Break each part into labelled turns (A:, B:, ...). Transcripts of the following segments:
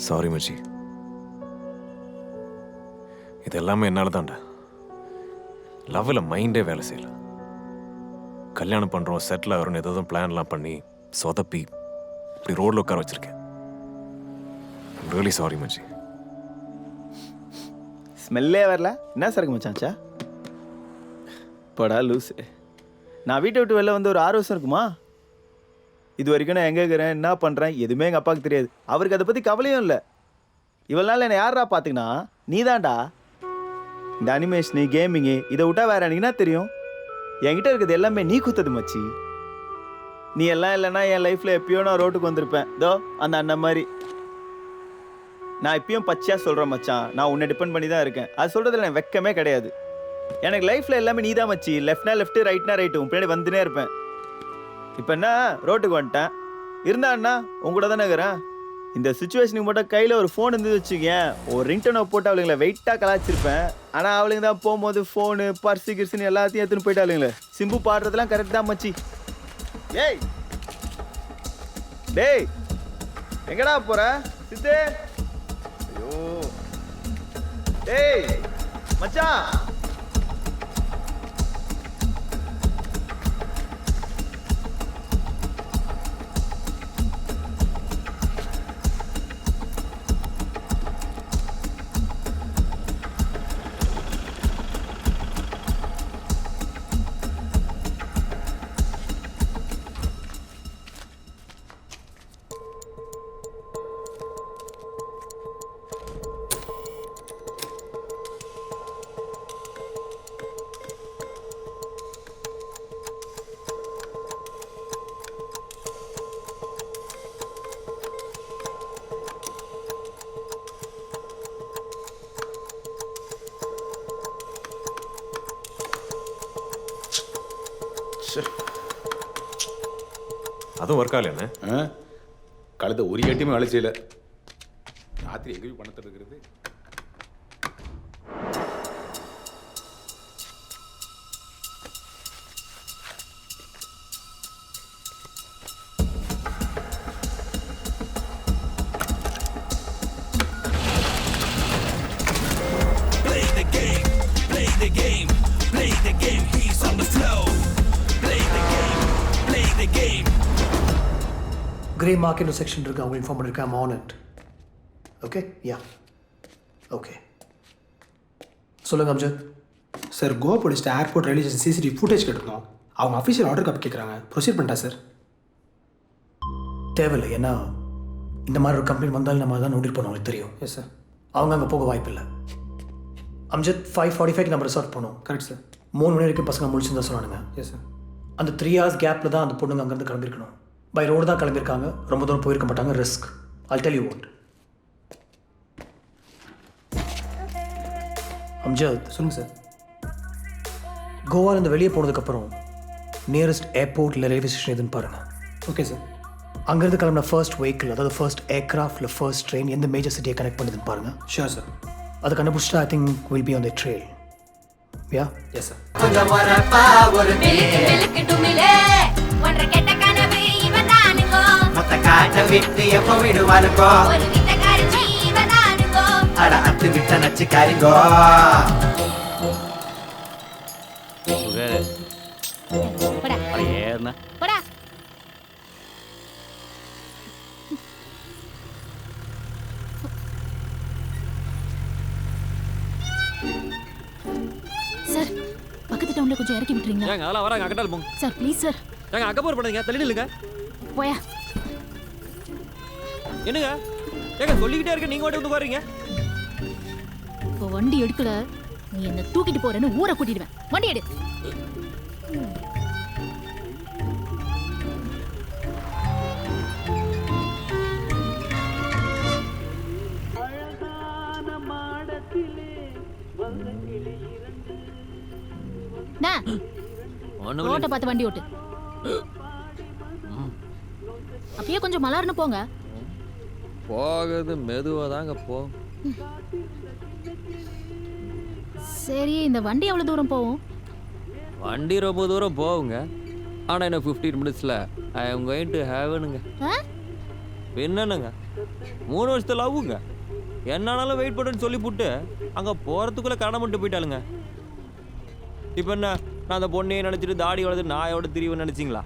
A: Sorry மச்சி. இது எல்லாமே என்னால தான்டா. லவ்வில் மைண்டே வேலை செய்யல. கல்யாணம் பண்ணுறோம், செட்டில் ஆகிறோம், ஏதோ பிளான்லாம் பண்ணி சொதப்பி இப்படி ரோடில் உட்கார வச்சிருக்கேன். ரியலி சாரி மச்சி.
B: ஸ்மெல்லே வரல. என்ன சரக்கு மச்சான்ச்சா? படா லூஸு. நான் வீட்டை விட்டு வெளில வந்து ஒரு 6 வருஷம் இருக்குமா? இது வரைக்கும் நான் எங்கே இருக்கிறேன், என்ன பண்ணுறேன், எதுவுமே எங்கள் அப்பாவுக்கு தெரியாது. அவருக்கு அதை பற்றி கவலையும் இல்லை. இவ்வளோ நாள் என்னை யாரா பார்த்துக்கினா நீ தான்டா. இந்த அனிமேஷனு, கேமிங்கு இதை விட்டா வேற எனக்கு என்ன தெரியும்? என்கிட்ட இருக்கிறது எல்லாமே நீ குத்தது மச்சி. நீ எல்லாம் இல்லைன்னா என் லைஃப்பில் எப்பயோ நான் ரோட்டுக்கு வந்திருப்பேன். இதோ அந்த அண்ணன் மாதிரி. நான் இப்பயும் பச்சையாக சொல்கிறேன் மச்சான், நான் உன்னை டிபெண்ட் பண்ணி தான் இருக்கேன். அது சொல்கிறதுல எனக்கு வெக்கமே கிடையாது. எனக்கு லைஃப்பில் எல்லாமே நீ தான் மச்சி. லெஃப்ட்னா லெஃப்ட்டு, ரைட்னா ரைட்டு, உன் பின்னாடி வந்துனே இருப்பேன். இப்போ என்ன ரோட்டுக்கு வந்துட்டேன், இருந்தா அண்ணா உங்க கூட தானே இருக்கிறேன். இந்த சுச்சுவேஷனுக்கு மட்டும் கையில் ஒரு ஃபோன் இருந்து வச்சுக்கேன், ஒரு ரிங்டோனை போட்டு அவளுங்களை வெயிட்டாக கலாச்சிருப்பேன். ஆனால் அவளுங்க தான் போகும்போது ஃபோனு, பர்ஸு கிர்ஸுன்னு எல்லாத்தையும் எடுத்துன்னு போயிட்டாளுங்களே. சிம்பு பாடுறதுலாம் கரெக்ட் தான் மச்சி. ஏய் டேய், எங்கடா போற சித்து? ஐயோ டேய் மச்சான்.
A: அதுவும் ஒர்க் ஆகல என்ன?
C: கழுத ஒரு கட்டியுமே வேலை செய்யல. ராத்திரி எங்கேயும் பணத்தை இருக்கிறது.
D: Grey mark intersection இருக்கு, அவங்க இன்ஃபார்ம் பண்ணிருக்கேன். I'm on it. Okay? Yeah. Okay. சொல்லுங்க Amjad.
E: Sir, Goa police airport railway station CCTV footage கேட்டிருந்தோம். அவங்க அஃபீஷியல் ஆர்டர் காப்பி கேட்குறாங்க. ப்ரொசீட் பண்ணிட்டா சார்?
D: தேவையில்லை, ஏன்னா இந்த மாதிரி ஒரு கம்ப்ளைண்ட் வந்தாலும் நம்ம தான் நோட்டிட் பண்ணோம், உங்களுக்கு தெரியும்.
E: Yes sir.
D: அவங்க அங்கே போக வாய்ப்பில்லை. அம்ஜத் 5:45 நம்ம ரிசார்ட் போனோம்.
E: Correct sir.
D: 3 மணி வரைக்கும் பசங்க முடிச்சுன்னு தான் சொன்னானுங்க.
E: Yes sir.
D: அந்த 3 hours கேப்பில் தான் அந்த பொண்ணுங்க அங்கேருந்து கிளம்பிருக்கணும். பை ரோடு தான் கிளம்பியிருக்காங்க, ரொம்ப தூரம் போயிருக்க மாட்டாங்க. Risk. I'll tell you what. Amjad,
E: சொல்லுங்கள் சார்.
D: கோவாலேருந்து வெளியே போனதுக்கப்புறம் நியரஸ்ட் ஏர்போர்ட் இல்லை ரயில்வே ஸ்டேஷன் எதுன்னு பாருங்கள்.
E: Okay sir.
D: அங்கேருந்து கிளம்பின ஃபர்ஸ்ட் வெஹிக்கிள், அதாவது ஃபர்ஸ்ட் ஏர்க்ராஃப்ட் இல்லை ஃபர்ஸ்ட் ட்ரெயின் எந்த மேஜர் சிட்டியை கனெக்ட் பண்ணுதுன்னு பாருங்கள்.
E: Sure sir.
D: அதை கண்டுபிடிச்சிட்டா I think will be on the trail. Yeah?
E: Yes sir.
F: விட்டு எப்ப விடுவானுங்கோ, அட அத்து விட்ட நச்சுக்காரிங்கோ.
G: சார், பக்கத்து டவுன்ல கொஞ்சம் இறக்கி விட்டுறீங்களா?
H: ஏங்க அதெல்லாம் வராங்க, அக்கட்டால போங்க
G: சார் ப்ளீஸ் சார்.
H: ஏங்க அக்கபோர் பண்ணுங்க, தள்ளி நில்லுங்க.
G: போயா.
H: என்னங்க ஏங்க சொல்லிக்கிட்டே இருக்க, நீங்க வந்து பாருங்க.
G: இப்போ வண்டி எடுக்கல, நீ என்ன தூக்கிட்டு போறேன்னு ஊரை கூட்டிடுவேன். வண்டி எடு. ரோட்டை பார்த்து வண்டி ஓட்டு. அப்பயே கொஞ்சம் மலர்னு போங்க.
H: போகுது மெதுவா தாங்க போ.
G: சரி, இந்த வண்டி எவ்வளவு தூரம் போகும்?
H: வண்டி ரொம்ப தூரம் போகுங்க, ஆனா என்ன 15 minutesல ஐ அம் கோயிங் டு ஹேவனுங்க. என்னங்க 3 வருஷத்து லவ்வுங்க. என்னானாலும் வெயிட் பண்ணுன்னு சொல்லி போட்டு அங்கே போகிறதுக்குள்ளே கடனை மட்டும் போயிட்டாளுங்க. இப்போ என்ன, நான் அந்த பொண்ணையை நினச்சிட்டு தாடி வளர்த்து நாயோட திரிவுன்னு நினச்சிங்களா?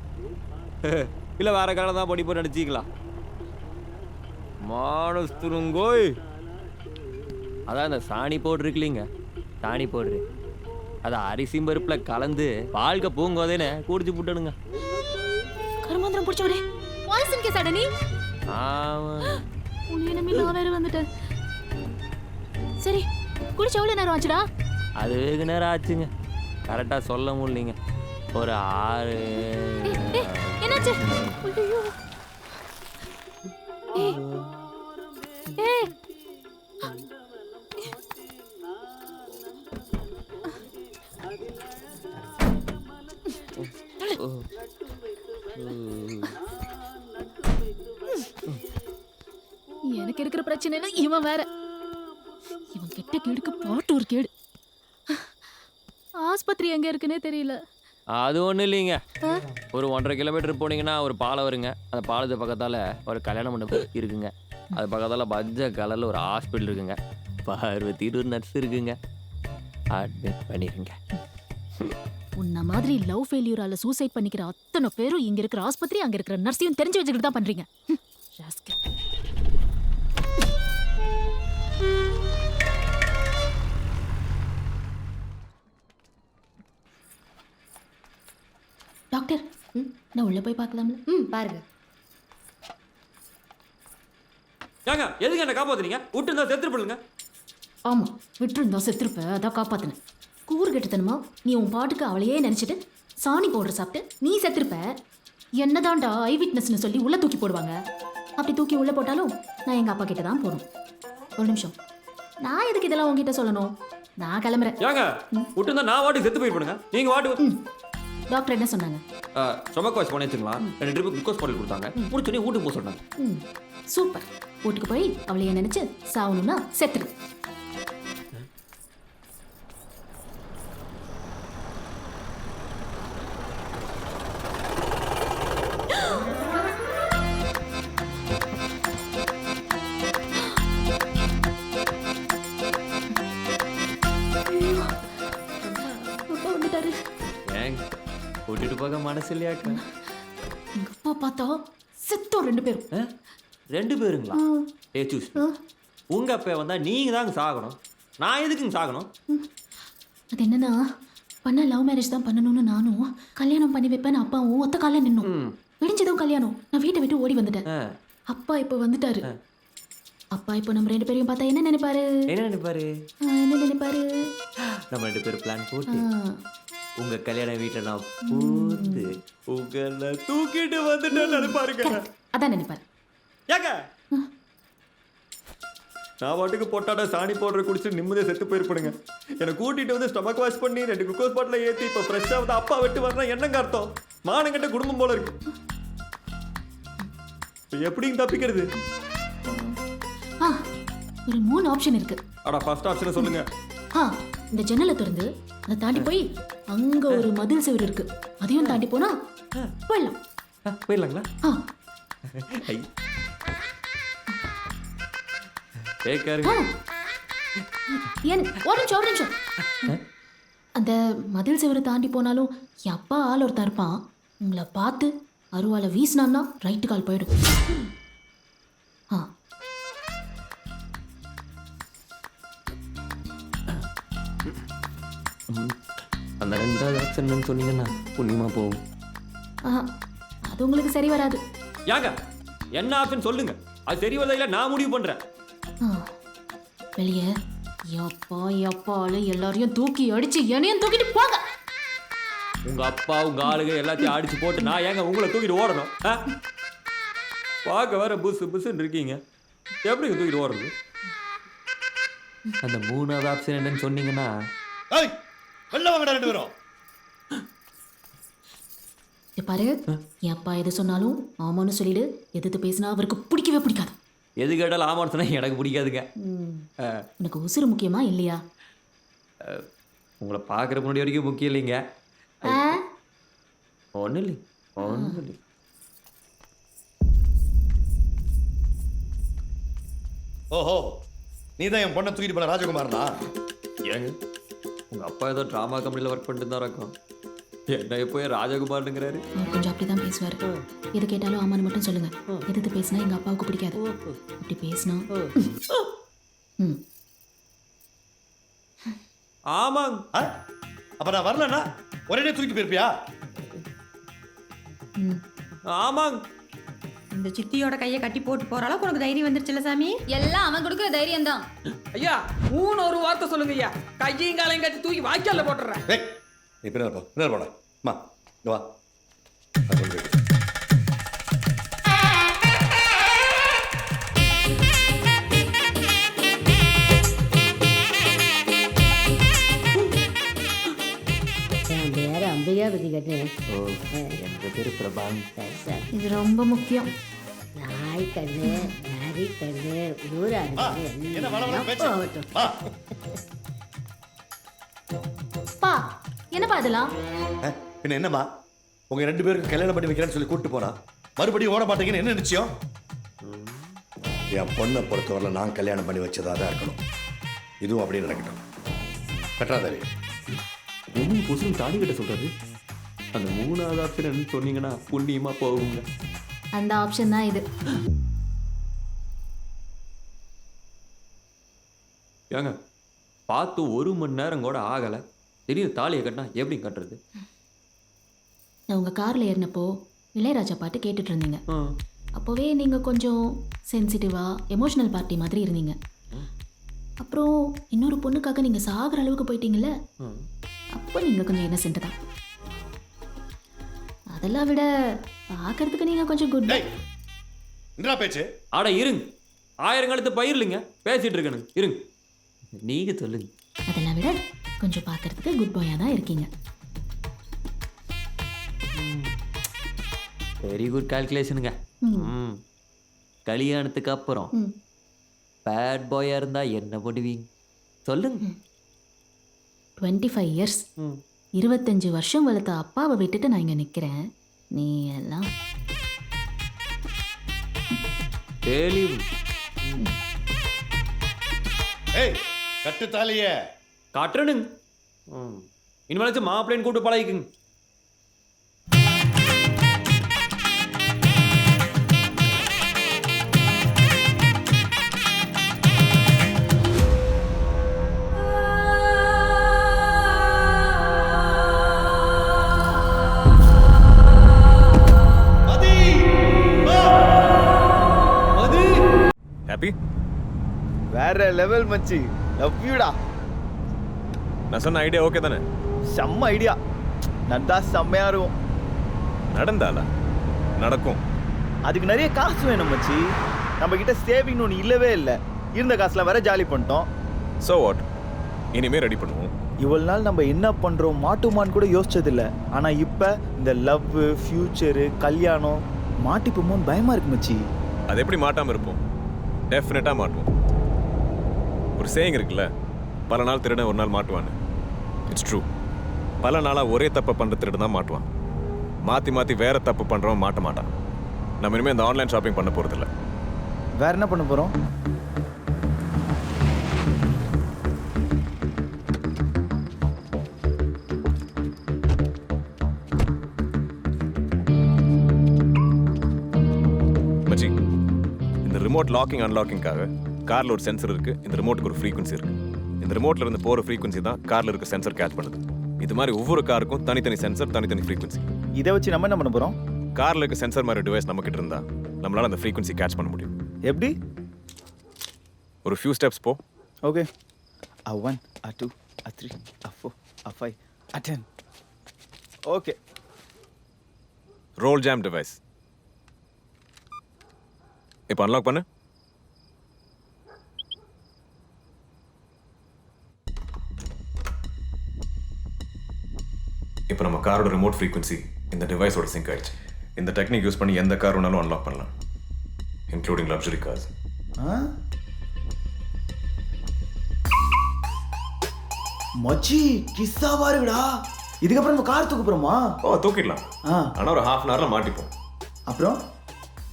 H: இல்லை வேற கடை தான் படிப்போம் நினச்சிங்களா? மானஸ்துருங்கோய். அதான் இந்த சாணி பவுட்ரு இருக்குல்லைங்க, சாணி பவுட்ரு, அதை அரிசி பருப்பில் கலந்து வாழ்க்கை பூங்கோதேன்னு குடிச்சு புட்டணுங்க.
G: கருமாந்திரம் பிடிச்சவரே, பாய்சன் கேஸ் அடனி.
H: ஆமாம்,
G: உன்னை நம்பி நான் வேற வந்துட்டேன். சரி, குடிச்ச எவ்வளோ நேரம் ஆச்சுடா?
H: அது வெகு நேரம் ஆச்சுங்க, கரெக்டாக சொல்ல முடியலைங்க. ஒரு 6.
G: என்னாச்சு? ஐயோ. ஏய். ஏய். எனக்கு இருக்கிற பிரச்சனைல இவன் வேற. இவன் கெட்ட கேடுக்கு பாட்டு ஒரு கேடு. ஆஸ்பத்திரி எங்க இருக்குன்னே தெரியல.
H: அது ஒன்றும் இல்லைங்க, ஒரு 1.5 கிலோமீட்டர் போனீங்கன்னா ஒரு பாலம் வருங்க. அந்த பாலத்து பக்கத்தால் ஒரு கல்யாண மண்டபம் இருக்குங்க. அது பக்கத்தால் பஜ்ஜ கலரில் ஒரு ஹாஸ்பிட்டல் இருக்குங்க. பார்வதின்னு ஒரு நர்ஸ் இருக்குங்க. அட்மிட் பண்ணிடுங்க.
G: உன்ன மாதிரி லவ் ஃபெயிலியூரால சூசைட் பண்ணிக்கிற அத்தனை பேரும் இங்க இருக்கிற ஆஸ்பத்திரி, அங்க இருக்கிற நர்ஸையும் தெரிஞ்சு வச்சுக்கிட்டு தான் பண்றீங்க. ராஸ்கல். டாக்டர், நான் உள்ள போய் பார்க்கலாம்ல?
I: பாருங்க.
H: ஏங்க எதுக்கு என்ன காப்பாத்துறீங்க? விட்டு இருந்தா செத்துரு பண்ணுங்க.
G: ஆமா, விட்டுருந்தா செத்துருப்ப, அதான் காப்பாத்தினேன். கூறு கெட்டுத்தனமா நீ உன் பாட்டுக்கு அவளையே நினைச்சிட்டு சாணி பவுடர் சாப்பிட்டு நீ செத்துருப்ப. என்னதான்டா ஐ விட்னஸ்னு சொல்லி உள்ள தூக்கி போடுவாங்க. அப்படி தூக்கி உள்ள போட்டாலும் நான் எங்க அப்பா கிட்ட தான் போகணும். ஒரு நிமிஷம், நான் எதுக்கு இதெல்லாம் உங்ககிட்ட சொல்லணும்? நான் கிளம்புறேன்.
H: ஏங்க விட்டு இருந்தா நான் வாட்டுக்கு செத்து போயிருப்பேனுங்க. நீங்க வாட்டு.
G: டாக்டர் என்ன சொன்னாங்க?
H: ஸ்டொமக் வாஷ் பண்ணி வச்சுக்கலாம். 2 ட்ரிப்பு குளுக்கோஸ் பாட்டில் கொடுத்தாங்க. முடிச்சோடனே வீட்டுக்கு போக சொன்னாங்க.
G: சூப்பர். வீட்டுக்கு போய் அவளைய நினைச்சு சாவணும்னா செத்துரு.
H: கூட்டிட்டு போக மனசு இல்லையாக்கா?
G: எங்க அப்பா பார்த்தா செத்தோம் 2 பேரும்.
H: 2 பேருங்களா? சூஸ். உங்க அப்பா வந்தா நீங்க தாங்க சாகணும். நான் எதுக்குங்க சாகணும்?
G: அது என்னன்னா, பண்ண லவ் மேரேஜ் தான் பண்ணணும்னு நானும் கல்யாணம் பண்ணி வைப்பேன் அப்பாவும் ஒத்த கால நின்னோம். விடிஞ்சதும் கல்யாணம். நான் வீட்டை விட்டு ஓடி வந்துட்டேன். அப்பா இப்போ வந்துட்டாரு. அப்பா இப்போ நம்ம 2 பேரையும் பார்த்தா என்ன நினைப்பாரு?
H: என்ன நினைப்பாரு? நம்ம 2 பேரும் பிளான் போட்டு உங்க கல்யாண வீட்டில் நான் பூந்து உங்களை தூக்கிட்டு வந்துட்டேன்னு நினைப்பாருங்க.
G: அதான் நினைப்பாரு.
H: ஏங்க நான் வாட்டுக்கு போட்டாடா சாணி பவுடர் குடிச்சு நிம்மதியாக செத்து போயிருப்படுங்க. என்னை கூட்டிட்டு வந்து ஸ்டொமக் வாஷ் பண்ணி 2 குளுக்கோஸ் பாட்டில் ஏற்றி இப்போ ஃப்ரெஷ்ஷாக வந்து அப்பா விட்டு வரணும். என்னங்க அர்த்தம்? மானங்கிட்ட குடும்பம் போல இருக்கு. எப்படிங்க தப்பிக்கிறது?
G: ஒரு 3 ஆப்ஷன் இருக்கு.
H: அடா ஃபர்ஸ்ட் ஆப்ஷனை சொல்லுங்க.
G: இந்த ஜன்னலை திறந்து அதை தாண்டி போய் அங்க ஒரு மதில் சுவர் இருக்கு, அதையும் தாண்டி போனா போயிடலாம்.
H: போயிடலாங்களா?
G: ஒரு நிமிஷம். அந்த மதில் சுவரை தாண்டி போனாலும் என் அப்பா ஆள் ஒருத்தன் இருப்பான். உங்களை பார்த்து அருவாலை வீசினான்னா ரைட்டு கால் போயிடும்.
H: அந்த 2வது ஆப்ஷன் சொன்னீங்கன்னா புண்ணியமா போகும்.
G: அது உங்களுக்கு சரி வராது.
H: யாங்க என்ன ஆப்ஷன் சொல்லுங்க, அது சரி வரதா இல்ல நான் முடிவு பண்றேன்.
G: வெளியே எப்பால எல்லாரையும் தூக்கி அடிச்சு என்னையும் தூக்கிட்டு போங்க.
H: உங்க அப்பா உங்க ஆளுங்க எல்லாத்தையும் அடிச்சு போட்டு நான் ஏங்க உங்களை தூக்கிட்டு ஓடணும்? பார்க்க வேற புசு புசுன்னு இருக்கீங்க, எப்படிங்க தூக்கிட்டு ஓடுறது? அந்த 3வது ஆப்ஷன் என்னன்னு சொன்னீங்கன்னா
G: பாரு, என் அப்பா எது சொன்னாலும் ஆமான்னு சொல்லிடு. எதிர்த்து பேசினா அவருக்கு பிடிக்கவே பிடிக்காது.
H: எது கேட்டாலும் ஆமான்னு சொன்னா எனக்கு பிடிக்காதுங்க.
G: உனக்கு உசுறு முக்கியமா இல்லையா?
H: உங்களை பார்க்குற முன்னாடி வரைக்கும் முக்கியம் இல்லைங்க. ஒன்றும் இல்லை.
I: ஓஹோ நீ தான் என் பொண்ணை தூக்கிட்டு போன ராஜகுமாரனா?
H: ஏங்க உங்கள் அப்பா ஏதோ ட்ராமா கம்பெனியில் ஒர்க் பண்ணிட்டு தான் இருக்கும், என்ன எப்போ ராஜகுமார்னுங்கிறாரு.
G: அவர் கொஞ்சம் அப்படிதான் பேசுவார். எது கேட்டாலும் ஆமான்னு மட்டும் சொல்லுங்க. எதிர்த்து பேசினா எங்க அப்பாவுக்கு பிடிக்காது. அப்படி பேசினா ம்
H: ஆமாங்க.
I: ஆ? அப்ப நான் வரலன்னா ஒரே தூக்கிட்டு போயிருப்பியா?
G: ம்
H: ஆமாங்க.
J: இந்த சித்தியோட கையை கட்டி போட்டு போற அளவுக்கு உனக்கு தைரியம் வந்துருச்சுல சாமி?
G: எல்லாம் அவன் கொடுக்குற தைரியம் தான்.
K: ஐயா ஒரு வார்த்தை சொல்லுங்க ஐயா, கையையும் காலையும் கட்டி தூக்கி வாய்க்கால போட்டுறேன்.
I: ஏய் நீ பின்னர் போட மா இங்க வா. அது கொண்டு வை.
J: வேற அம்பையா பத்தி கேட்டேன்.
H: எங்கள் பேர் பிரபாங்.
G: இது ரொம்ப முக்கியம்.
J: நாய் கண்ணு, நரி கண்ணு, ஊராடு
I: என்ன வள வள பேச்சு? வா.
G: பா என்னப்பா அதெல்லாம்?
I: பின்ன என்னம்மா உங்க 2 பேருக்கு கல்யாணம் பண்ணி வைக்கிறேன்னு சொல்லி கூப்பிட்டு போனா மறுபடியும் ஓட மாட்டீங்கன்னு என்ன நிச்சயம்? என் பொண்ணை பொறுத்தவரை நான் கல்யாணம் பண்ணி வச்சதா தான் இருக்கணும். இதுவும் அப்படியே நடக்கட்டும். கட்டாதாரி
H: என்ன புதுசு தாலி கட்ட சொல்கிறது? அந்த 3வது ஆப்ஷன் என்ன சொன்னீங்கன்னா புண்ணியமாக போகுங்க.
G: அந்த ஆப்ஷன் தான் இது.
H: ஏங்க பார்த்து 1 மணி நேரம் கூட ஆகலை, திடீர்னு தாலியை கட்டினா எப்படி கட்டுறது?
G: நான் உங்கள் காரில் ஏறினப்போ இளையராஜா பாட்டு கேட்டுட்டு இருந்தீங்க. அப்போவே நீங்கள் கொஞ்சம் சென்சிட்டிவாக எமோஷ்னல் பார்ட்டி மாதிரி இருந்தீங்க. அப்புறம் இன்னொரு பொண்ணுக்காக நீங்கள் சாகிற அளவுக்கு போயிட்டீங்கல்ல, அப்போ நீங்கள் கொஞ்சம் இன்னசென்ட் தான். அதெல்லாம் விட பார்க்கறதுக்கு நீங்கள் கொஞ்சம் குட்.
I: என்னடா பேச்சு?
H: ஆட இருங்க, 1000 கழுத்து பயிர் இல்லைங்க பேசிட்டு இருக்கணும், இருங்க நீங்கள் சொல்லுங்க.
G: அதெல்லாம் விட கொஞ்சம் பார்க்கறதுக்கு குட் பாயாக தான் இருக்கீங்க.
H: வெரி குட் கால்குலேஷனுங்க. கல்யாணத்துக்கு அப்புறம் பேட் பாயாக இருந்தால் என்ன பண்ணுவீங்க சொல்லுங்க.
G: 25 இயர்ஸ் 25 வருஷம் வளர்த்த அப்பாவை விட்டுட்டு நான் இங்கே நிற்கிறேன். நீ எல்லாம்
H: தெளிவு.
I: ஏய் கட்டு தாலிய
H: காட்டுறனுங்க. இனிமேலாச்சும் மாப்பிள்ளைன்னு கூப்பிட்டு பழகிக்குங்க.
A: ஹாப்பி?
B: வேற லெவல் மச்சி. லவ் யூடா.
A: நான் சொன்ன ஐடியா ஓகே தானே?
B: செம்ம ஐடியா. நடந்தா செம்மையா இருக்கும்.
A: நடந்தால நடக்கும்.
B: அதுக்கு நிறைய காசு வேணும் மச்சி. நம்ம கிட்ட சேவிங்னு ஒன்று இல்லவே இல்லை. இருந்த காசுல வேற ஜாலி பண்ணிட்டோம்.
A: ஸோ வாட், இனிமே ரெடி பண்ணுவோம்.
B: இவ்வளவு நாள் நம்ம என்ன பண்றோம் மாட்டுமான்னு கூட யோசிச்சதில்ல. ஆனா இப்ப இந்த லவ், ஃபியூச்சரு, கல்யாணம் மாட்டிப்போமோன்னு பயமா இருக்கு மச்சி.
A: அது எப்படி மாட்டாமல் இருப்போம்? டெஃபினட்டாக மாட்டுவோம். ஒரு சேயிங் இருக்குல்ல, பல நாள் திருடன் ஒரு நாள் மாட்டுவான்னு. It's true. பல நாளாக ஒரே தப்பை பண்ணுற திருடன் தான் மாட்டுவான். மாற்றி மாற்றி வேற தப்பு பண்ணுறவன் மாட்ட மாட்டான். நம்ம இனிமேல் இந்த ஆன்லைன் ஷாப்பிங் பண்ண போகிறதில்ல.
B: வேற என்ன பண்ண போறோம்?
A: மச்சி, இந்த ரிமோட் லாக்கிங் அன்லாக்கிங்காக காரில் ஒரு சென்சர் இருக்குது. இந்த ரிமோட்டுக்கு ஒரு ஃப்ரீக்வன்சி இருக்குது. இந்த ரிமோட்டில் இருந்து போகிற ஃப்ரீக்வன்சி தான் காரில் இருக்க சென்சர் கேட்ச் பண்ணுது. இது மாதிரி ஒவ்வொரு காருக்கும் தனித்தனி சென்சர், தனித்தனி ஃப்ரீக்வன்சி.
B: இதை வச்சு நம்ம என்ன பண்ண போறோம்?
A: காரில் இருக்க சென்சர் மாதிரி டிவைஸ் நம்ம கிட்ட இருந்தால் நம்மளால் அந்த ஃப்ரீக்வன்சி கேட்ச் பண்ண முடியும்.
B: எப்படி?
A: ஒரு ஃபியூ ஸ்டெப்ஸ் போ.
B: Okay. A1, A2, A3, A4, A5, A10. Okay.
A: Roll jam device. இப்போ அன்லாக் பண்ணு. இப்போ நம்ம காரோட ரிமோட் ஃப்ரீக்வன்சி இந்த டிவைஸோட சிங்க் ஆயிடுச்சு. இந்த டெக்னிக் யூஸ் பண்ணி எந்த கார் வேணாலும் அன்லாக் பண்ணலாம், இன்க்ளூடிங் லக்ஸுரி கார்ஸ்.
B: மச்சி கிஸ்ஸாவா இருக்குடா. இதுக்கப்புறம் நம்ம கார் தூக்க போறோமா?
A: ஓ தூக்கிடலாம். ஆனால் ஒரு ½ hourல மாட்டிப்போம்.
B: அப்புறம்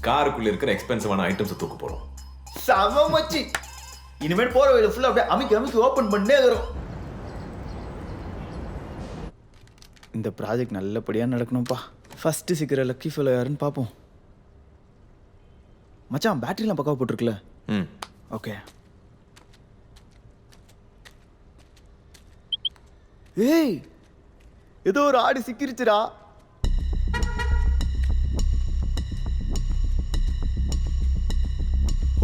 A: காருக்குள்ள இருக்கிற எக்ஸ்பென்சிவான ஐட்டம்ஸை தூக்க போகிறோம்.
B: செம மச்சி. இனிமேல் போற வழியில ஃபுல்லா அப்படியே அமுக்கி ஓபன் பண்ணே வரும். இந்த ப்ராஜெக்ட் நல்லபடியா நடக்கணும்ப்பா. ஃபர்ஸ்ட் சீக்கிரம் லக்கி ஃபெலோ யாருன்னு பார்ப்போம். மச்சான் பேட்டரிலாம் பக்காவா போட்டிருக்குல்ல?
A: ம்
B: ஓகே. ஏய் ஏதோ ஒரு ஆடு சிக்கிருச்சுடா.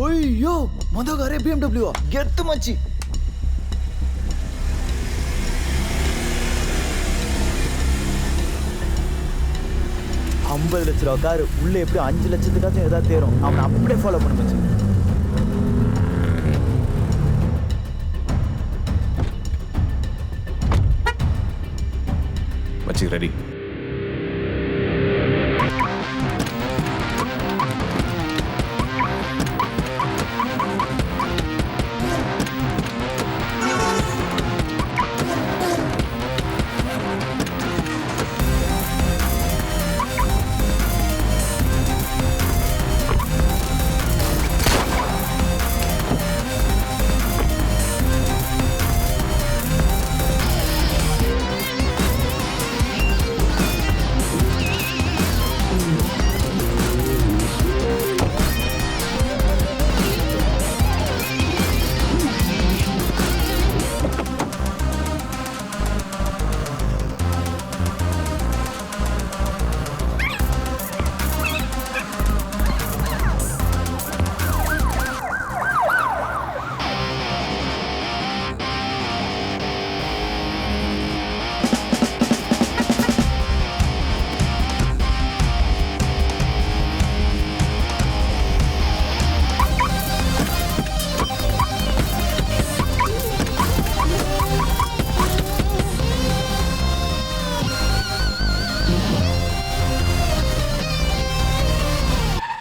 B: ஓய்யோ மொதகாரே BMW கெத்து மச்சி. $50 லட்சம் காரு உள்ள எப்படி 5 லட்சத்துக்காச்சும் ஏதாவது தேரும். அவனை அப்படியே ஃபாலோ பண்ண மச்சி.
A: மச்சி ரெடி.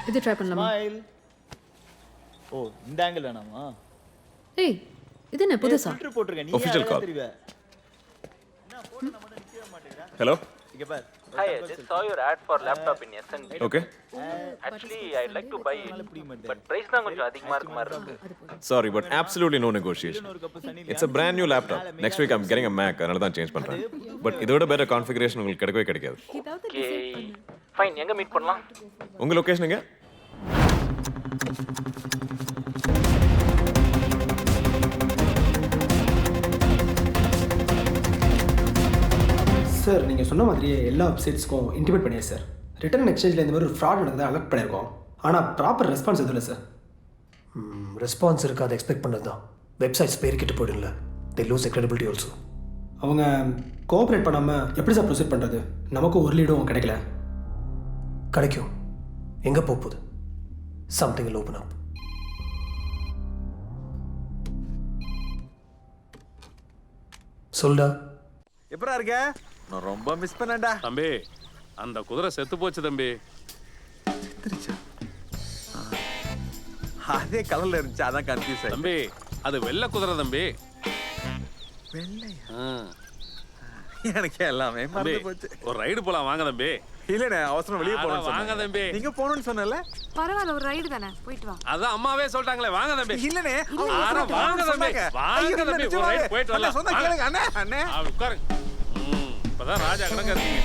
J: இது ட்ரை பண்ணலாமா?
B: ஸ்மைல். ஓ இந்த ஆங்கிள் வேணாமா?
J: ஏய் இது என்ன புதுசா?
B: ஃபில்டர் போட்டுருக்க நீ.
A: Official call. Hello.
B: இங்க பார்.
L: Hi, I just saw your ad for laptop in SNG.
A: Okay.
L: Actually, I'd like to buy it, but price தான் கொஞ்சம் அதிகமா இருக்க மாதிரி இருக்கு.
A: Sorry, but absolutely no negotiation. It's a brand new laptop. Next week I'm getting a Mac. அதனால தான் change பண்றேன். But இதோட பெட்டர் கான்ஃபிகரேஷன் உங்களுக்கு கிடைக்கவே கிடைக்காது.
L: Okay. Fine, எங்க மீட் பண்ணலாம்?
A: உங்க லொகேஷன் எங்க?
E: சார் நீங்கள் சொன்ன மாதிரியே எல்லா வெப்சைட்ஸ்க்கும் இன்டிமேட் பண்ணியாச்சு சார். ரிட்டர்ன் அண்ட் எக்ஸ்சேஞ்சில் இந்த மாதிரி ஒரு ஃப்ராட் நடந்ததை அலர்ட் பண்ணியிருக்கோம். ஆனால் ப்ராப்பர் ரெஸ்பான்ஸ் எதுவும் இல்லை சார்.
D: ரெஸ்பான்ஸ் இருக்காது எக்ஸ்பெக்ட் பண்ணது தான். வெப்சைட்ஸ் பேர்கிட்ட போயிடும்ல, தே லூஸ் credibility ஆல்சோ.
E: அவங்க கோஆப்ரேட் பண்ணாமல் எப்படி சார் ப்ரொசீட் பண்ணுறது? நமக்கும் ஒரு லீடும் கிடைக்கல.
D: கிடைக்கும். எங்கே போகுது? Something will open up. சொல்டா.
M: எப்படா இருக்க? நான் ரொம்ப மிஸ் பண்ணேன்டா.
N: தம்பி அந்த குதிரை செத்து போச்சு தம்பி.
M: செத்துருச்சா? அதே கலர்ல இருந்துச்சு, அதான் கன்ஃபியூஸ் ஆயிடுச்சு.
N: தம்பி அது வெள்ளை குதிரை தம்பி.
M: வெள்ளையா? எனக்கு எல்லாமே மறந்து போச்சு.
N: ஒரு ரைடு போலாம் வாங்க தம்பி.
M: இல்லண்ணே, அவசரம் வெளியே போகணும்.
N: வாங்க தம்பி.
M: நீங்க போகணும்னு சொன்னல?
J: பரவாயில்ல, ஒரு ரைடு தானே, போயிட்டு வா.
N: அதான் அம்மாவே சொல்லிட்டாங்களே, வாங்க தம்பி.
M: இல்லண்ணே,
N: வாங்க தம்பி. வாங்க தம்பி, ஒரு ரைடு போயிட்டு வரலாம்.
M: சொன்னா கேளுங்க அண்ணே. அண்ணே
N: உட்காருங்க. இப்பதான் ராஜா கணக்கா இருக்கீங்க.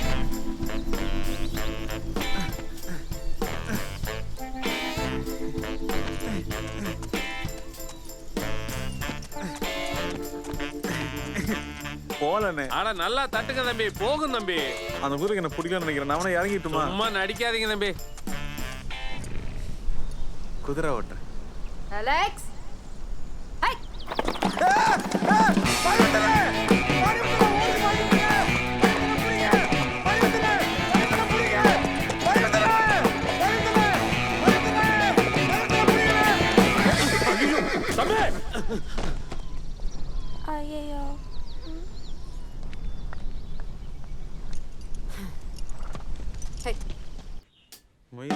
M: போலண்ணே.
N: ஆனா நல்லா தட்டுங்க தம்பி, போகும் தம்பி.
M: அந்த குதிரைக்கு என்ன பிடிக்கலன்னு நினைக்கிறேன். நான் அவனை இறங்கிட்டுமா?
N: சும்மா நடிக்காதீங்க தம்பி.
M: குதிரை ஓட்டுறேன்.
J: அலெக்ஸ் ஹை
O: ஐயோ
J: ஹே
M: ஐயோ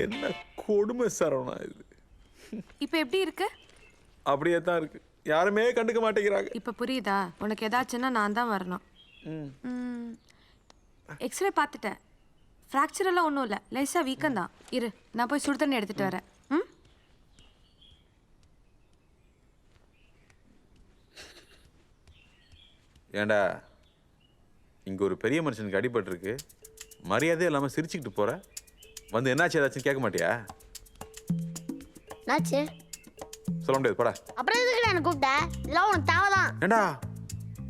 M: என்ன கொடுமை சரவணா இது.
O: இப்போ எப்படி இருக்கு?
M: அப்படியே தான் இருக்கு. யாருமே கண்டுக்க மாட்டேங்கிறாங்க.
J: இப்போ புரியுதா? உனக்கு ஏதாச்சுன்னா நான் தான் வரணும். எக்ஸ்ரே பார்த்துட்டேன். ஃப்ராக்சர் எல்லாம் ஒன்றும் இல்லை, லேசாக வீக்கம் தான். இரு, நான் போய் சுடு தண்ணி எடுத்துகிட்டு வரேன். ம்.
C: ஏண்டா இங்கே ஒரு பெரிய மனுஷனுக்கு அடிபட்டிருக்கு, மரியாதையே இல்லாமல் சிரிச்சுக்கிட்டு போற. வந்து என்னாச்சு ஏதாச்சும் கேட்க மாட்டியா?
O: என்னாச்சு?
C: சொல்ல முடியாது போடா.
O: அப்புறம் எதுக்கு என்ன கூப்பிட்ட? இதெல்லாம் உனக்கு தேவைதான்.
C: ஏண்டா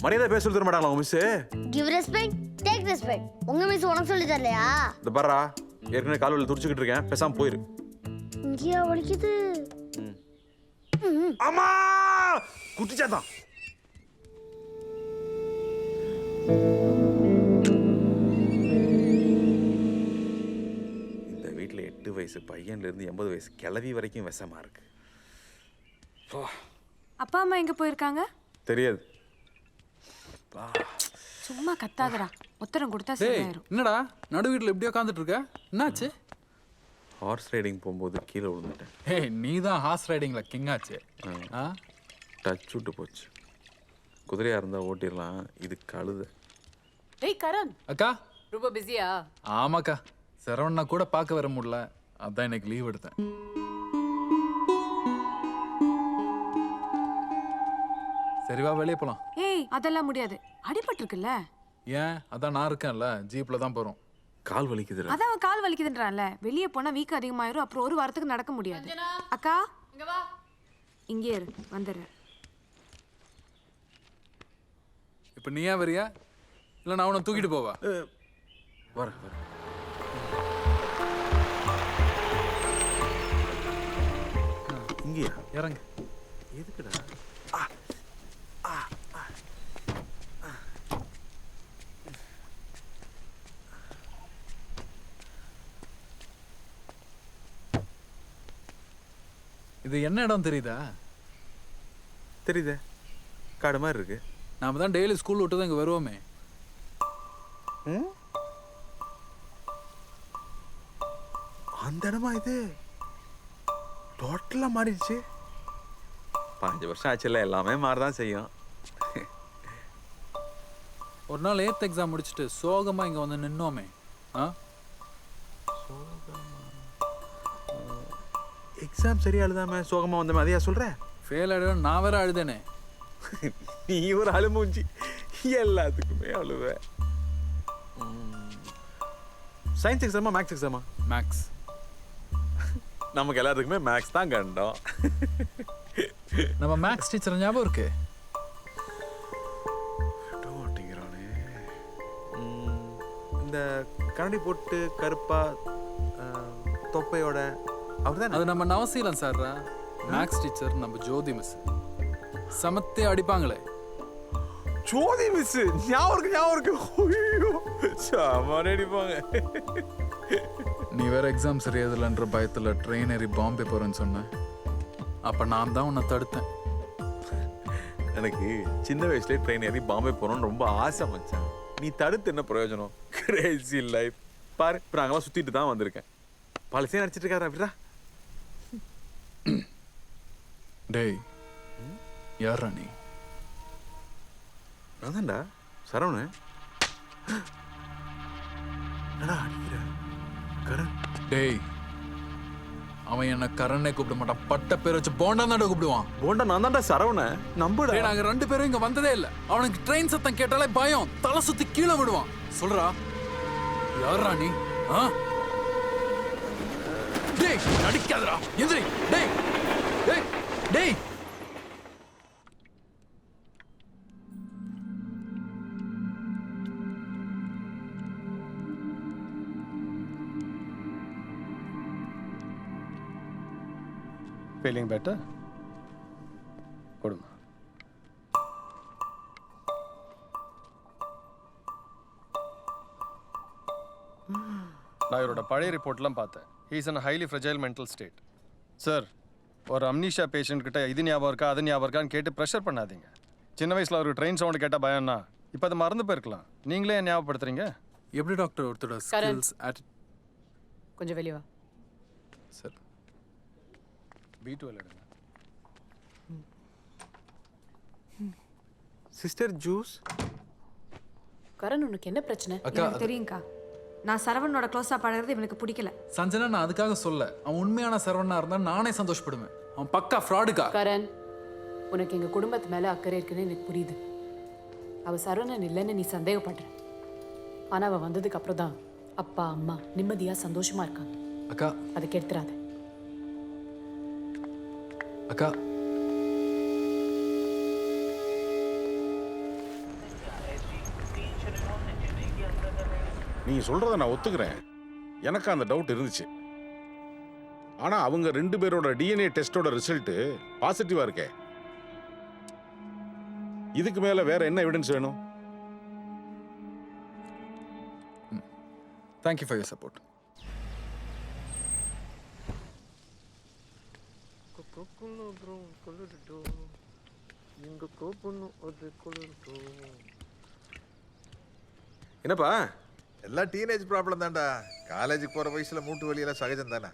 C: மரியாதை பேச சொல்லி தர மாட்டாங்களா உங்க miss?
O: Give respect, take respect. உங்க மிஸ் உனக்கு சொல்லி தரலையா?
C: இந்த பர்றா, ஏற்கனவே கால் வலி துடிச்சுக்கிட்டு இருக்கேன், பேசாம போயிரு.
O: இங்கேயா வலிக்குது?
C: அம்மா குட்டிச்சாதான். இந்த வீட்டில் 8 வயசு பையன்லேருந்து 80 வயசு கிளவி வரைக்கும் விஷமா இருக்கு.
J: அப்பா அம்மா எங்கே போயிருக்காங்க?
C: தெரியாது.
J: சும்மா கத்தாதடா, உத்தரம் கொடுத்தா சரியாயிரும்.
M: என்னடா நடு வீட்டில் இப்படியே உட்காந்துட்டு இருக்க? என்னாச்சு?
C: ஹார்ஸ் ரைடிங் போகும்போது கீழே விழுந்துட்டேன்.
M: ஏய், நீ தான் ஹார்ஸ் ரைடிங்ல கிங் ஆச்சு.
C: டச் விட்டு போச்சு. குதிரையா இருந்தா ஓட்டிடலாம், இது கழுத.
P: ஏய் கரண்,
M: அக்கா
P: ரொம்ப பிஸியா?
M: ஆமாக்கா, சரவணா கூட பார்க்க வர முடியல, அதான் எனக்கு லீவ் எடுத்தேன். சரி வா வெளியே போலாம்.
J: ஏய் அதெல்லாம் முடியாது, அடிபட்டிருக்குல்ல.
M: ஏன்? அதான் நான் இருக்கேன்ல, ஜீப்ல தான் போறோம்.
C: கால் வலிக்குதுடா.
J: அதான் அவன் கால் வலிக்குதுன்றான்ல, வெளியே போனா வீக்கம் அதிகமாயிரும், அப்புறம் ஒரு வாரத்துக்கு நடக்க முடியாது. அக்கா
P: இங்க வா.
J: இங்கே இரு, வந்துடுறேன்.
M: இப்போ நீயா வரியா இல்லை நான் உன்னை தூக்கிட்டு போவா?
C: வர இங்கேயா?
M: இறங்க.
C: எதுக்குடா?
M: இது என்ன இடம் தெரியுதா?
C: தெரியுதே, காடு மாதிரி இருக்கு.
M: நாம தான் டெய்லி ஸ்கூல் விட்டு தான் இங்கே வருவோமே.
C: அந்த இடமா இது? டோட்டலாக மாறிடுச்சு. 5 வருஷம் ஆச்சுல, எல்லாமே மாறதான் செய்யும்.
M: ஒரு நாள் 8th எக்ஸாம் முடிச்சுட்டு சோகமா இங்க வந்து நின்னோமே.
C: எக்ஸாம் சரியா எழுதாம சோகமா வந்தமே, அதையா சொல்ற?
M: ஃபெயில் ஆயிடுவேன் நான் வேற அழுதேனே.
C: நீ ஒரு அழுமூஞ்சி, எல்லாத்துக்குமே அழுவ. சயின்ஸ் எக்ஸாமா மேக்ஸ் எக்ஸாமா?
M: மேக்ஸ்.
C: நமக்கு எல்லாத்துக்குமே மேக்ஸ் தான் கண்டோம்.
M: நம்ம மேக்ஸ் டீச்சர் ஞாபகம் இருக்கு?
C: இந்த கரண்டி போட்டு கருப்பா தொப்பையோட அவர்தான்.
M: அது நம்ம நவசீலன் சார்ரா. மேக்ஸ் டீச்சர் நம்ம ஜோதி மிஸ். சமத்தே அடிப்பாங்களே.
C: ஜோதி மிஸ் ஞாபகம் இருக்கு. ஐயோ சாமான் அடிப்பாங்க.
M: நீ வேற எக்ஸாம் சரியாதுலன்ற பயத்துல ட்ரெயின் ஏறி பாம்பே போறேன்னு சொன்ன. அப்ப நான் தான் உன்னை தடுத்தேன்.
C: எனக்கு சின்ன வயசுலேயே ட்ரெயின் ஏறி பாம்பே போகணும்னு ரொம்ப ஆசை மச்சான். நீ தடுத்து என்ன பிரயோஜனம்? கிரேசி லைஃப் பாரு. இப்போ நாங்களாம் சுற்றிட்டு தான் வந்திருக்கேன். பழசே நடிச்சிட்டு இருக்காரா அப்படிடா?
M: டேய் யாரா நீ?
C: அதான்டா சரவணன். என்னடா அடிக்கிற? கரண்.
M: டேய் அவன் என்ன கரண்ணே கூப்பிட மாட்டான், பட்ட பேர் வச்சு போண்டா தான் கூப்பிடுவான்.
C: போண்டா நான் தான்டா சரவணன், நம்புடா.
M: நாங்க 2 பேரும் இங்க வந்ததே இல்ல. அவனுக்கு ட்ரெயின் சத்தம் கேட்டாலே பயம், தலை சுத்தி கீழே விடுவான். சொல்றா யாரா நீ? டேய் நடிக்காதடா, எந்திரி. டேய் டேய் டேய்.
Q: Feeling better? கொடுங்க. நான் இவரோட பழைய ரிப்போர்ட்லாம் பார்த்தேன். He's an highly fragile mental state. Sir, ஒரு அம்னீஷியா பேஷண்ட் கிட்ட இது ஞாபகம் இருக்கா அது ஞாபகம் இருக்கான்னு கேட்டு ப்ரெஷர் பண்ணாதீங்க. சின்ன வயசில் அவருக்கு ட்ரெயின் சவுண்டு கேட்டால் பயம்னா இப்போ அதை மறந்து போயிருக்கலாம். நீங்களே ஏன் ஞாபகப்படுத்துறீங்க?
M: எப்படி டாக்டர் ஒருத்தரோட ஸ்கில்ஸ்
P: கொஞ்சம் வெளியே வா.
Q: சார் B12 எடுங்க.
C: Sister juice.
P: கரண் உனக்கு என்ன பிரச்சனை?
J: எனக்கு தெரியும்க்கா. நான் சரவணனோட க்ளோஸாக பழகிறது இவனுக்கு பிடிக்கல.
M: சஞ்சனா, நான் அதுக்காக சொல்ல. அவன் உண்மையான சரவணனா இருந்தா நானே சந்தோஷப்படுவேன். அவன் பக்கா ஃப்ராடுக்கா.
P: கரண், உனக்கு எங்க குடும்பத்து மேல அக்கறை இருக்குன்னு எனக்கு புரியுது. அவ சரவணன் இல்லைன்னு நீ சந்தேகப்படுற. ஆனா அவ வந்ததுக்கு அப்புறம் தான் அப்பா அம்மா நிம்மதியா சந்தோஷமா இருக்காங்க.
M: அக்கா,
P: அதை கெடுத்துறாத.
M: அக்கா,
R: நீங்க சொல்றத நான் ஒத்துக்கிறேன். எனக்கு அந்த டவுட் இருந்துச்சு. ஆனா அவங்க 2 பேரோட டிஎன்ஏ டெஸ்டோட ரிசல்ட் பாசிட்டிவா இருக்கே. இதுக்கு மேல வேற என்ன எவிடன்ஸ் வேணும்?
M: Thank you for your support.
C: என்னப்பா?
S: எல்லாம் டீனேஜ் ப்ராப்ளம் தான்டா. காலேஜுக்கு போற வயசுல மூட்டு வலியெல்லாம் சகஜம் தானே.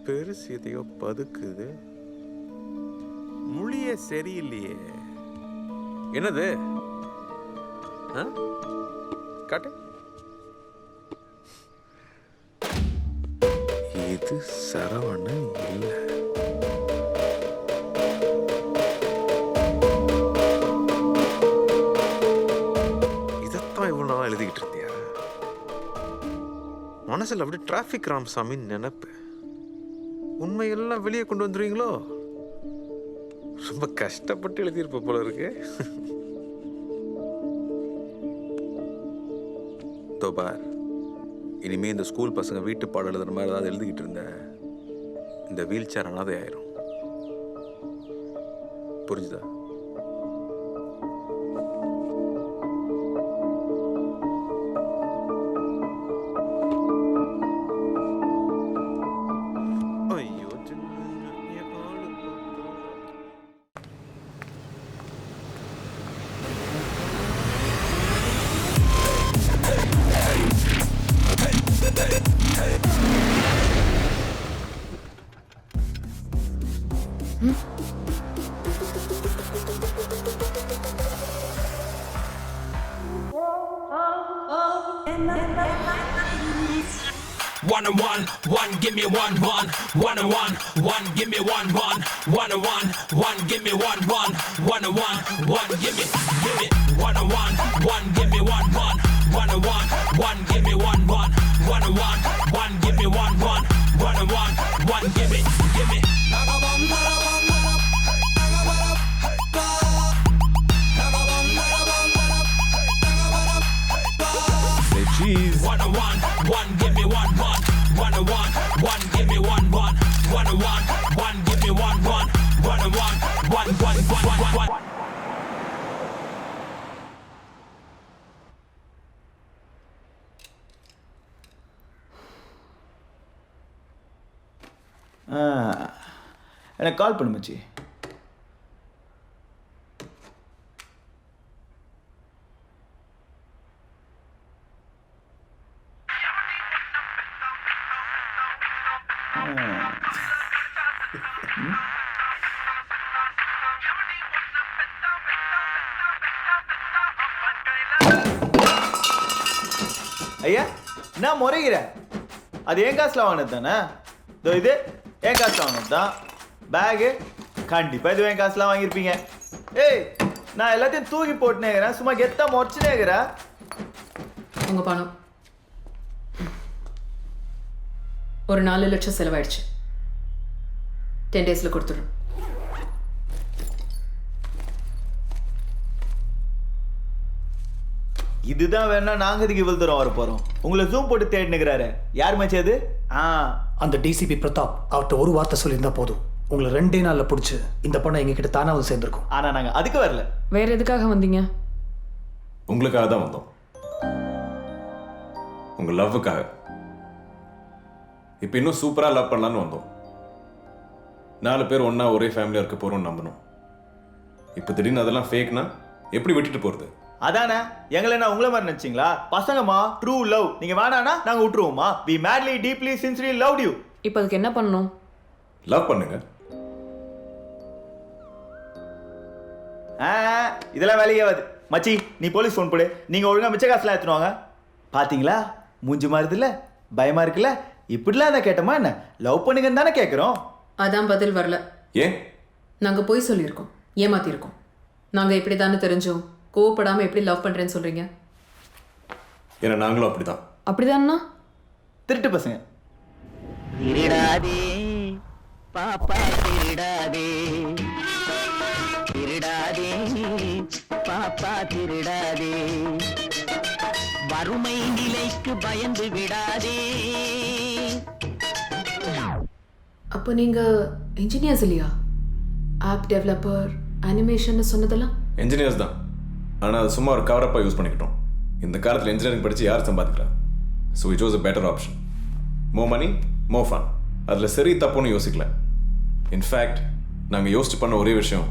C: பெருசு எதையோ பதுக்குது. மொழியே சரியில்லையே. என்னது? காட்டு. இது சரவணன் இல்லை. எழுதிக்கிட்டு இருந்தியா? மனசுல அப்படி டிராஃபிக் ராமசாமின்னு நினைப்பு. உண்மையெல்லாம் வெளியே கொண்டு வந்துருவீங்களோ? ரொம்ப கஷ்டப்பட்டு எழுதியிருப்ப போல இருக்கு. தோபார், இனிமே இந்த ஸ்கூல் பசங்க வீட்டு பாடம் எழுதுற மாதிரி ஏதாவது எழுதிக்கிட்டு இருந்த இந்த வீல் சேர் அனாதை ஆயிரும். புரிஞ்சுதா?
T: One and one, give me one, one and one, give me one, one and one, give me one, one and one, give me, one and one, give me one, one and one, give me one, one and one, give me one, one and one, give me.
A: Say cheese.
T: One and one, give me one, one and one, give me one, one and one, give me one, one and one.
B: எனக்கு கால் பண்ணு மச்சி. ஐயா, நான் முறைகிறேன். அது என் காசுல வாங்கினது தானே? இதோ இது என் காசுல வாங்கினது தான். பேகு கண்டிப்பா இது என் காசுலாம் வாங்கியிருப்பீங்க. ஏய், நான் எல்லாத்தையும் தூக்கி போட்டுனேங்கிறேன், சும்மா கெத்தா முறைச்சுனேங்கிறேன்.
P: உங்க பணம் ஒரு 4 லட்சம் செலவாயிடுச்சு. 10 டேஸ்ல கொடுத்துடும்.
B: இதுதான் வேணா நாங்க இதுக்கு இவ்வளவு தூரம் வர போறோம். உங்களை ஜூம் போட்டு தேடினுக்கிறாரு. யார் மச்சி அது?
D: அந்த டிசிபி பிரதாப் அவர்கிட்ட ஒரு வார்த்தை சொல்லியிருந்தா போதும். உங்களை 2 நாள்ல பிடிச்சி இந்த பொண்ணை எங்ககிட்ட தானே வந்து சேர்ந்துருக்கும்.
B: ஆனா நாங்க அதுக்கு வரல.
P: வேற எதுக்காக வந்தீங்க?
A: உங்களுக்காக தான் வந்தோம். உங்க லவ்வுக்காக. இப்போ இன்னும் சூப்பரா லவ் பண்ணலான்னு வந்தோம். 4 பேர் ஒண்ணா ஒரே ஃபேமிலியா இருக்க போறோம்னு நம்பணும். இப்போ திடீர்னு அதெல்லாம் ஃபேக்னா எப்படி விட்டுட்டு போறது?
B: அதானே, எங்களை என்ன உங்களை மாதிரி நினைச்சிங்களா? பசங்கம்மா, ட்ரூ லவ். நீங்க வேணானா நாங்க விட்டுருவோமா? We madly, deeply, sincerely loved you.
P: இப்போ அதுக்கு என்ன பண்ணணும்?
A: லவ் பண்ணுங்க.
B: இதெல்லாம் வேலையே ஆகாது மச்சி. நீ போலீஸ் ஃபோன் போடு. நீங்கள் ஒழுங்காக மிச்ச காசுலாம் எடுத்துருவாங்க. பார்த்தீங்களா மூஞ்சி மாறுதுல்ல, பயமா இருக்குல்ல. இப்படிலாம் அதை கேட்டோமா என்ன? லவ் பண்ணுங்கன்னு தானே கேட்குறோம்.
P: அதான் பதில் வரல.
A: ஏன்?
P: நாங்கள் போய் சொல்லியிருக்கோம், ஏமாத்திருக்கோம். நாங்கள் இப்படி தானே தெரிஞ்சோம். கோவப்படாமல் எப்படி லவ் பண்ணுறேன்னு சொல்கிறீங்க?
A: ஏன்னா நாங்களும் அப்படிதான்.
P: அப்படிதான்னா
B: திருட்டு பசங்க.
F: திருடாதே பாப்பா திருடாதே, திருடாதே பாப்பா திருடாதே, வறுமை நிலைக்கு பயந்து விடாதே.
P: அப்போ நீங்கள் இன்ஜினியர்ஸ் இல்லையா? ஆப் டெவலப்பர், அனிமேஷன் சொன்னதெல்லாம்
A: இன்ஜினியர்ஸ் தான். ஆனால் அது சும்மா ஒரு கவரப்பாக யூஸ் பண்ணிக்கிட்டோம். இந்த காலத்தில் இன்ஜினியரிங் படித்து யார் சம்பாதிக்கிறா? So it was a better option. More money மோ ஃபன். அதில் சரி தப்புன்னு யோசிக்கல. இன்ஃபேக்ட் நாங்கள் யோசிச்சு பண்ண ஒரே விஷயம்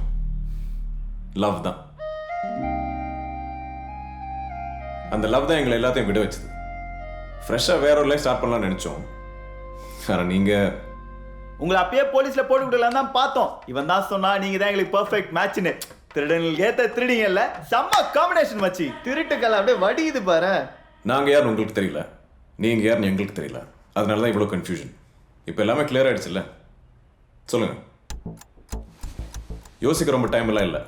A: லவ் தான். அந்த லவ் தான் எங்களை எல்லாத்தையும் விட வச்சுது. ஃப்ரெஷ்ஷாக வேற ஒரு லைஃப் ஸ்டார்ட் பண்ணலாம்னு நினச்சோம். ஆனால் நீங்கள்
B: உங்களை அப்பயே போலீஸில் போட்டு விடலாம் தான் பார்த்தோம். இவன் தான் சொன்னா நீங்கள் தான் எங்களுக்கு பர்ஃபெக்ட் மேட்ச்னு. திருடனுக்கு ஏற்ற திருடிங்கல்ல, செம்ம காம்பினேஷன் மச்சி. திருட்டுக்கெல்லாம் அப்படியே வடியுது பாரு.
A: நாங்கள் யாருன்னு உங்களுக்கு தெரியல, நீங்கள் யாருன்னு எங்களுக்கு தெரியல. அதனால தான் இவ்வளோ கன்ஃபியூஷன். இப்போ எல்லாமே கிளியர் ஆகிடுச்சுல்ல? சொல்லுங்கள். யோசிக்க ரொம்ப டைம் எல்லாம் இல்லை.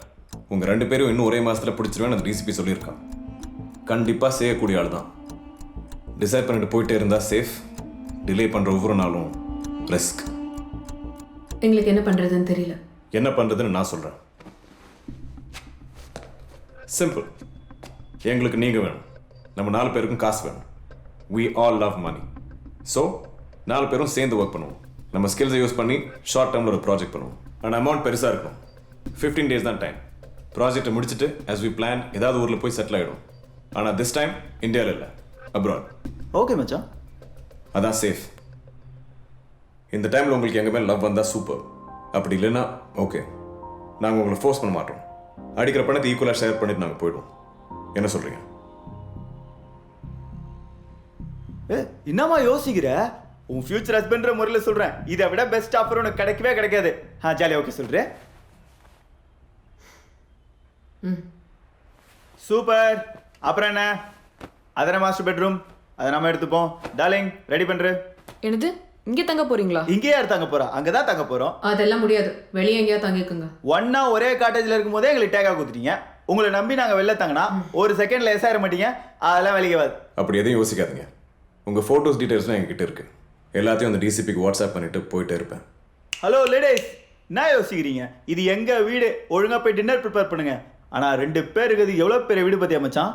A: உங்கள் 2 பேரும் இன்னும் ஒரே மாதத்தில் பிடிச்சிருவேன்னு அந்த டிசிபி சொல்லியிருக்கான். கண்டிப்பாக செய்யக்கூடிய ஆள் தான். டிசைட் பண்ணிட்டு போயிட்டே இருந்தால் சேஃப். டிலே பண்ணுற ஒவ்வொரு நாளும் ரிஸ்க்.
P: எங்களுக்கு என்ன பண்ணுறதுன்னு தெரியல.
A: என்ன பண்ணுறதுன்னு நான் சொல்கிறேன். சிம்பிள். எங்களுக்கு நீங்கள் வேணும், நம்ம 4 பேருக்கும் காசு வேணும். We all love money. So 4 பேரும் சேர்ந்து ஒர்க் பண்ணுவோம். நம்ம ஸ்கில்ஸை யூஸ் பண்ணி ஷார்ட் டேர்மில் ஒரு ப்ராஜெக்ட் பண்ணுவோம். ஆனால் அமௌண்ட் பெருசாக இருக்கணும். 15 days தான் டைம். ப்ராஜெக்டை முடிச்சுட்டு as we plan ஏதாவது ஊரில் போய் செட்டில் ஆகிடும். ஆனால் திஸ் டைம் இந்தியாவில் இல்லை, அப்ராட்.
B: ஓகே மச்சான்,
A: அதான் சேஃப். இந்த டைமில் உங்களுக்கு எங்கள் மேலே லவ் வந்தால் சூப்பர். அப்படி இல்லைன்னா ஓகே, நாங்கள் உங்களை ஃபோர்ஸ் பண்ண மாட்டோம். அடிக்கிற பணத்தை ஈக்குவலாக ஷேர் பண்ணிட்டு நாங்கள் போயிடுவோம். என்ன சொல்கிறீங்க?
B: என்னம்மா யோசிக்கிற? உன் ஃபியூச்சர் ஹஸ்பண்ட்ற முறையில் சொல்கிறேன். இதை விட பெஸ்ட் ஆஃபர் உனக்கு கிடைக்கவே கிடைக்காது. ஜாலியாக ஓகே சொல்கிறேன். சூப்பர். அப்புறம் என்ன? அதனை மாஸ்டர் பெட்ரூம் அதை நம்ம எடுத்துப்போம். டார்லிங் ரெடி பண்ணுற.
P: என்னது, இங்கே தங்க போறீங்களா?
B: இங்கே யார் தங்க போகிறா? அங்கே தான் தங்க போகிறோம்.
P: அதெல்லாம் முடியாது, வெளியே எங்கேயா தங்கிக்குங்க.
B: ஒன்னா ஒரே காட்டேஜில் இருக்கும் போதே எங்களுக்கு டேக்காக கொடுத்துட்டீங்க. உங்களை நம்பி நாங்கள் வெளில தங்கினா ஒரு செகண்டில் எஸ் ஆயிட மாட்டீங்க. அதெல்லாம் வெளியவாது.
A: அப்படி எதையும் யோசிக்காதீங்க. உங்கள் ஃபோட்டோஸ் டீட்டெயில்ஸ்லாம் எங்ககிட்ட இருக்குது. எல்லாத்தையும் அந்த டிசிபிக்கு வாட்ஸ்அப் பண்ணிவிட்டு போயிட்டே இருப்பேன்.
B: ஹலோ லேடிஸ், என்ன யோசிக்கிறீங்க? இது எங்கள் வீடு. ஒழுங்காக போய் டின்னர் ப்ரிப்பேர் பண்ணுங்கள். ஆனால் 2 பேர் இருக்குது. எவ்வளோ பெரிய வீடு பார்த்தியா மச்சான்?